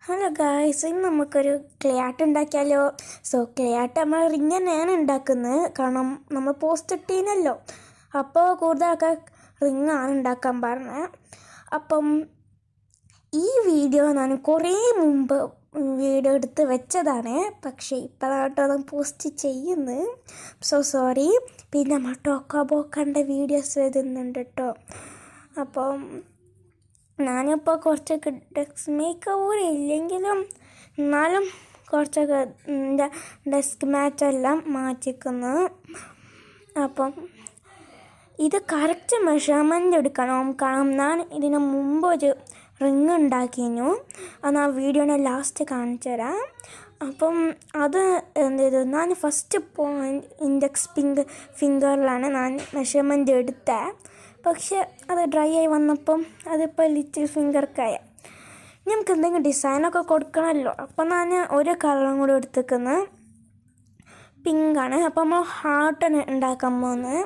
Hello guys, ഇന്ന് നമുക്കൊരു clay art ഉണ്ടാക്കിയാലോ. ക്ലേ ആർട്ട് നമ്മൾ റിങ് തന്നെയാണ് ഉണ്ടാക്കുന്നത്, കാരണം നമ്മൾ പോസ്റ്റ് ഇട്ടീനല്ലോ. അപ്പോൾ കൂടുതൽ ആൾക്കാർ റിങ്ങാണ് ഉണ്ടാക്കാൻ പറഞ്ഞത്. അപ്പം ഈ വീഡിയോ ഞാൻ കുറേ മുമ്പ് വീഡിയോ എടുത്ത് വെച്ചതാണ്, പക്ഷേ ഇപ്പോഴാട്ടോ പോസ്റ്റ് ചെയ്യുന്നത്. സോറി. പിന്നെ നമ്മൾ ടോക്കാബോക്കൻ്റെ വീഡിയോസ് വരുന്നുണ്ട് കേട്ടോ. അപ്പം ഞാനിപ്പോൾ കുറച്ചൊക്കെ ഡെസ്ക് മേക്കപ്പ് ഇല്ലെങ്കിലും എന്നാലും കുറച്ചൊക്കെ ഡെസ്ക് മാറ്റെല്ലാം മാറ്റിക്കുന്നു. അപ്പം ഇത് കറക്റ്റ് മെഷർമെൻ്റ് എടുക്കണം, കാരണം ഞാൻ ഇതിന് മുമ്പ് ഒരു റിങ് ഉണ്ടാക്കിയിരുന്നു. അത് ആ വീഡിയോനെ ലാസ്റ്റ് കാണിച്ചു തരാം. അപ്പം അത് എന്ത് ചെയ്തു, ഞാൻ ഫസ്റ്റ് ഇൻഡെക്സ് ഫിംഗറിലാണ് ഞാൻ മെഷർമെൻ്റ് എടുത്തത്. പക്ഷെ അത് ഡ്രൈ ആയി വന്നപ്പം അതിപ്പോൾ ലിറ്റിൽ ഫിംഗർക്കായ. നമുക്ക് എന്തെങ്കിലും ഡിസൈനൊക്കെ കൊടുക്കണമല്ലോ. അപ്പം ഞാൻ ഒരു കളറും കൂടി എടുത്തേക്കുന്നത് പിങ്കാണ്. അപ്പം നമ്മൾ ഹാർട്ടാണ് ഉണ്ടാക്കാൻ പോകുന്നത്.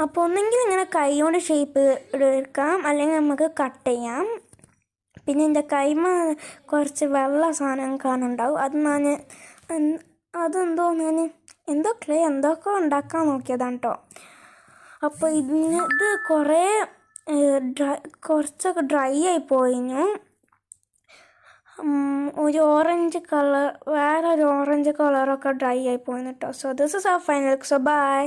അപ്പോൾ ഒന്നെങ്കിൽ ഇങ്ങനെ കൈ കൊണ്ട് ഷേപ്പ് എടുക്കാം, അല്ലെങ്കിൽ നമുക്ക് കട്ട് ചെയ്യാം. പിന്നെ എൻ്റെ കൈമ കുറച്ച് വെള്ള സാധനം കാണുന്നുണ്ടാവും. അത് ഞാൻ എന്തൊക്കെ ഉണ്ടാക്കാൻ നോക്കിയതാണ് കേട്ടോ. അപ്പോൾ ഇത് കുറച്ചൊക്കെ ഡ്രൈ ആയി പോയിഞ്ഞു. ഒരു ഓറഞ്ച് കളർ, വേറൊരു ഓറഞ്ച് കളറൊക്കെ ഡ്രൈ ആയി പോയിന് കേട്ടോ. This is our final look. By.